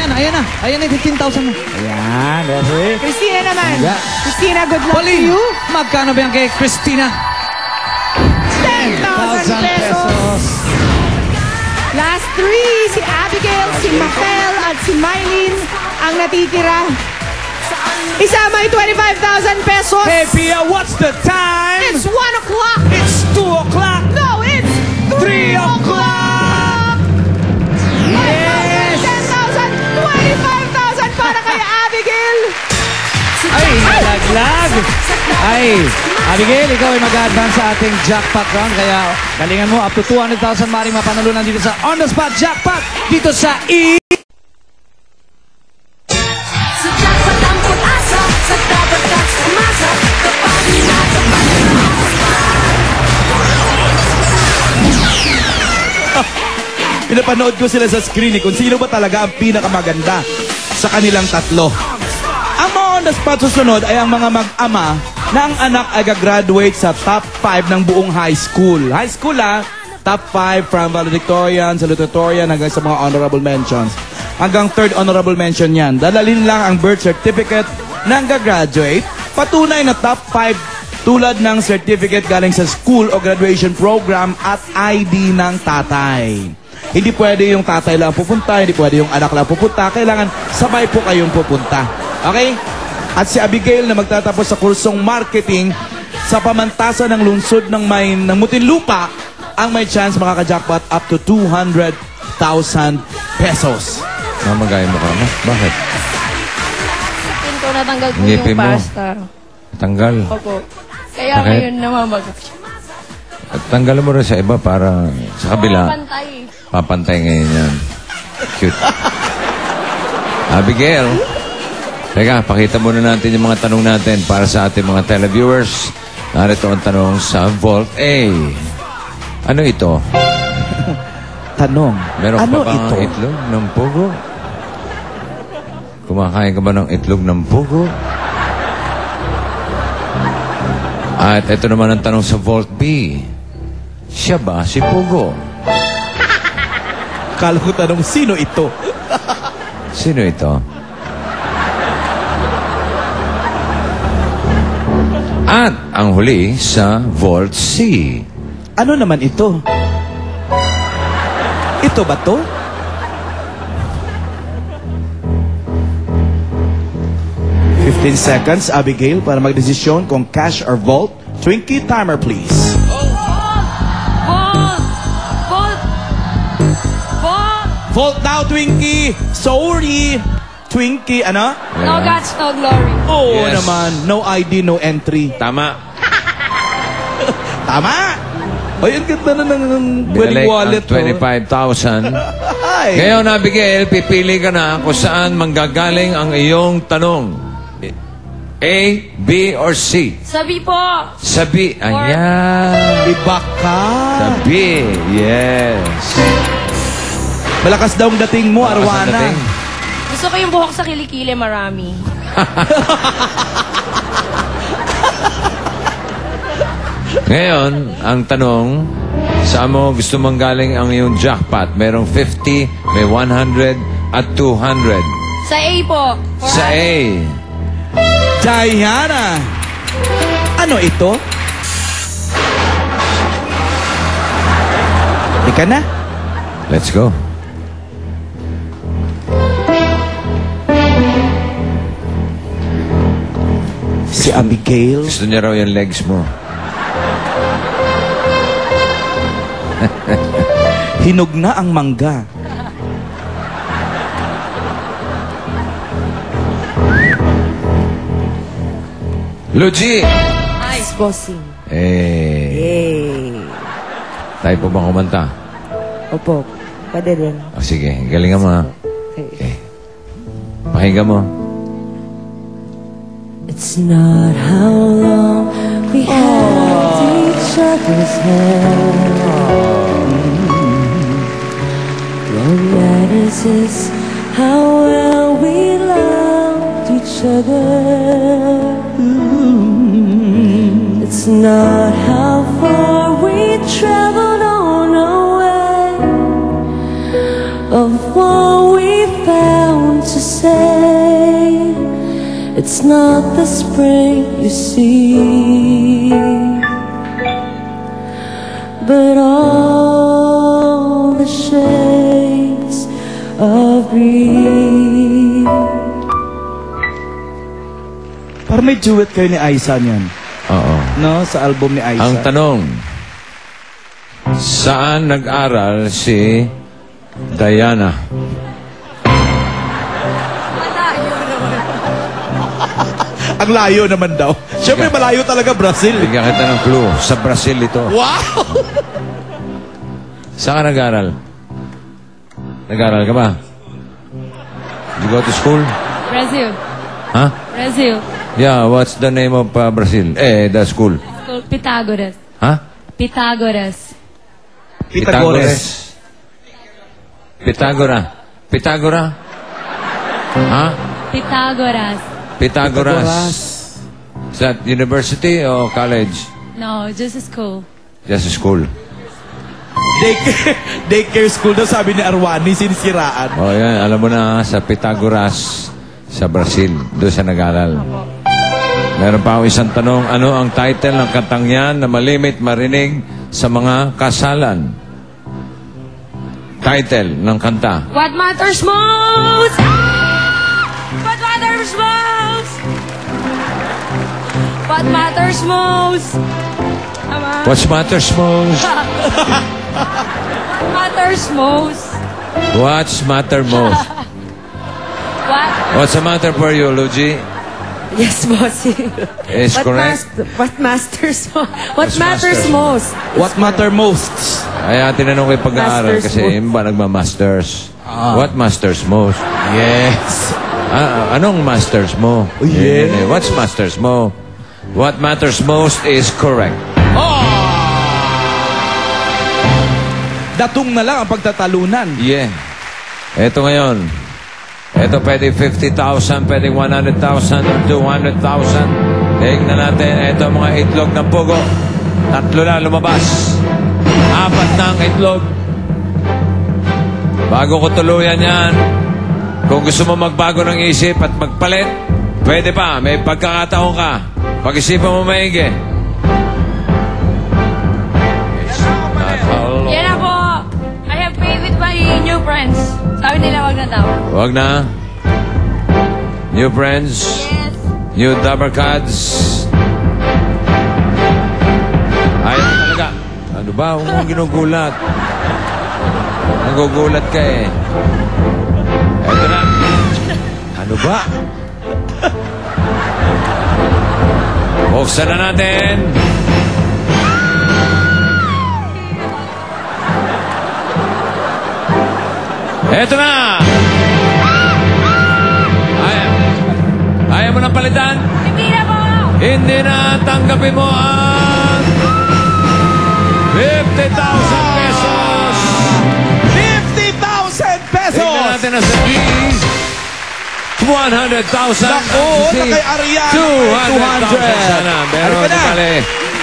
Ayan na. Ayan na yung 15,000 mo. Ayan, referee. Christina naman. Yeah. Christina, good luck to Pauline, you. magkano ba yan kay Christina? 10,000 pesos. Last three, si Abigail, si Mapel, at si Mylene ang natitira. Isama yung 25,000 pesos. Hey, Pia, what's the time? It's 1 o'clock. It's 2 o'clock. No, it's 3 o'clock. Yes! 10,000, 25,000 para kay Abigail. Ay, nalaglag. Ay, Abigail, ikaw ay mag-advance sa ating jackpot round. Kaya galingan mo, up to 200,000 maring mapanalunan dito sa On The Spot Jackpot. Dito sa Pinapanood ko sila sa screen kung sino ba talaga ang pinakamaganda sa kanilang tatlo. Ang mga On The Spot susunod ay ang mga mag-ama na ang anak ay gagraduate sa top 5 ng buong high school. High school top 5 from valedictorian, salutatorian hanggang sa mga honorable mentions. Hanggang 3rd honorable mention yan. Dalalin lang ang birth certificate ng gagraduate. Patunay na top 5 tulad ng certificate galing sa school o graduation program at ID ng tatay. Hindi pwede yung tatay lang pupunta, hindi pwede yung anak lang pupunta. Kailangan sabay po kayong pupunta. Okay? At si Abigail na magtatapos sa kursong marketing sa pamantasan ng lungsod ng Muntinlupa ang may chance makaka-jackpot up to 200,000 pesos. Mamagay mo ka mo? Bakit? Pinto natanggal po Ngipin yung mo. pasta. Tanggal. Opo. Kaya Bakit? ngayon namamagap siya. At tanggalin mo rin sa iba para sa kabila. Pantay. Papantay ngayon yan. Cute. Abigail. Teka, pakita muna natin yung mga tanong natin para sa ating mga televiewers. Narito ang tanong sa Vault A. Ano ito? Tanong, Meron ano pa bang ito? itlog ng pugo? Kumakain ka ba ng itlog ng pugo? At ito naman ang tanong sa Vault B. Siya ba si Pugo? Kala ko tanong, sino ito? Sino ito? At ang huli sa Vault C. Ano naman ito? Ito ba to? "15 seconds, Abigail, para magdesisyon kung cash or vault. Twinkie, timer please. Vault daw, Twinkie! Sorry! Twinkie, ano? No guts, no glory. Oo Yes. naman. No ID, no entry. Tama. Tama! Ay, ang ganda na ng wedding Binalik wallet. ang 25,000. Ay! Ngayon, Abigail, pipili ka na kung saan manggagaling ang iyong tanong. A, B, or C? Sabi po. Sabi. Ayan. Iba ka. Sabi. Yes. Malakas daw ang dating mo, Malakas ang Arwana. dating. Gusto ko yung buhok sa kilikili, marami. Ngayon, ang tanong, saan mo gusto manggaling ang iyong jackpot? Merong 50, may 100, at 200. Sa A po. Sa A. Diana. Ano ito? Ika na. Let's go. Si Abigail. Gusto niya raw yung legs mo. Hinog na ang mangga. Luigi! Nice, bossing. Eh. Tayo po bang kumanta? Opo, pwede din. O sige, galingan mo ha. Okay. Pakinggan mo. It's not how long we held each other's hand. What matters is how well we loved each other. It's not how far we traveled on our way, of what we found It's not the spring you see, but all the shades of green. Parang may duet kayo ni Aiza niyan. Oo. No? Sa album ni Aiza. Ang tanong, saan nag-aral si Diana? Ang layo naman daw. Siyempre, malayo talaga Brazil. Bigyan kita ng clue. Sa Brazil ito. Wow! Saan ka nag-aral? Nag-aral ka ba? You go to school? Brazil. Ha? Brazil. Yeah, what's the name of Brazil? The school. School Pythagoras. Ha? Pythagoras. Pythagoras. Pythagora? Ha? Pythagoras. Pythagoras. Is that university or college? No, just a school. Just a school. Daycare school daw, sabi ni Arwani, sinisiraan. Oh, yan. Alam mo na, sa Pythagoras, sa Brazil. Doon sa nag-aral. Meron pa ako isang tanong. Ano ang title ng kantang yan na malimit marinig sa mga kasalan? Title ng kanta. What matters most? What matters most? What matters most? Tama. What matters most? Matters most? What's matter most? What? What's the matter for you, Luigi? Yes, bossy. Is correct. What matters What's matters master? most? What matter most? Kaya tinanong ko yung pag-aaral Masters kasi mo. yung ba nagma-masters? What masters most? Yes. Anong masters mo? yeah. Yan, what's masters mo? What matters most is correct. Datong na lang ang pagtatalunan. Yeah. Ito ngayon. Ito pwede 50,000, pwede 100,000, 200,000. Tignan natin. Ito mga itlog ng pugo. 3 na lumabas. 4 na ang itlog. Bago ko tuluyan yan, kung gusto mo magbago ng isip at magpalit, pwede pa. May pagkakataon ka. Pag-isipan mo maigi. Yan na po. I have paid with my new friends. Sabi nila wag na daw. Wag na. New friends. Yes. New Dabarkads. Ayaw talaga. Ano ba? Huwag mong ginugulat. Nagugulat ka eh. Eto na. Ano ba? Buksan na natin. Eto na. Ayaw mo ng palitan? Hindi na po. Hindi na tanggapin mo ang 50,000 pesos. 50,000 pesos! Tignan natin na sa fees. 100,000. Naku, na kay Ariana. 200,000 sana. Meron Ano ka na? ka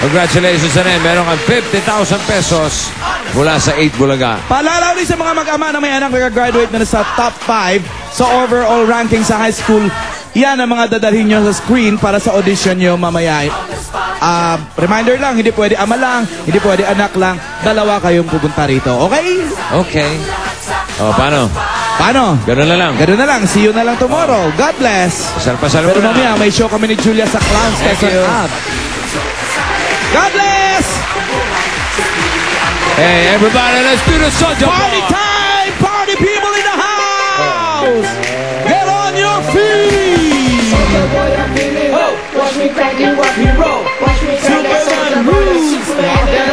congratulations sa rin. Meron kang 50,000 pesos mula sa 8 Bulaga. Paalala rin sa mga mag-ama na may anak na graduate na sa top 5 sa overall ranking sa high school. Yan ang mga dadalhin nyo sa screen para sa audition nyo mamaya. Reminder lang, hindi pwede ama lang, hindi pwede anak lang. Dalawa kayong pupunta rito. Okay? Okay. O, paano? Paano? Ganun na lang. Ganun na lang. See you na lang tomorrow. God bless. Pasal-pasal mo Pero na. mamaya, may show kami ni Julia sa Clowns Thank Quezon you. Ab. God bless! Hey, everybody, let's do the Soulja Party Boy. time! Party people in the house! Get on your feet! Oh, watch me crank and watch me roll. Watch me crank that soldier, boy, that Superman. Then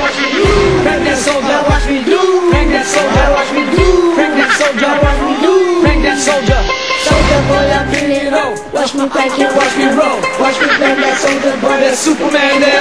watch me do. Crank that soldier, watch me do. Crank that soldier, watch me do. Crank that soldier, watch me do. Crank that soldier. Soldier boy, I'm feeling low. Watch me crank and watch me roll. Watch me crank that soldier, boy, that Superman. Then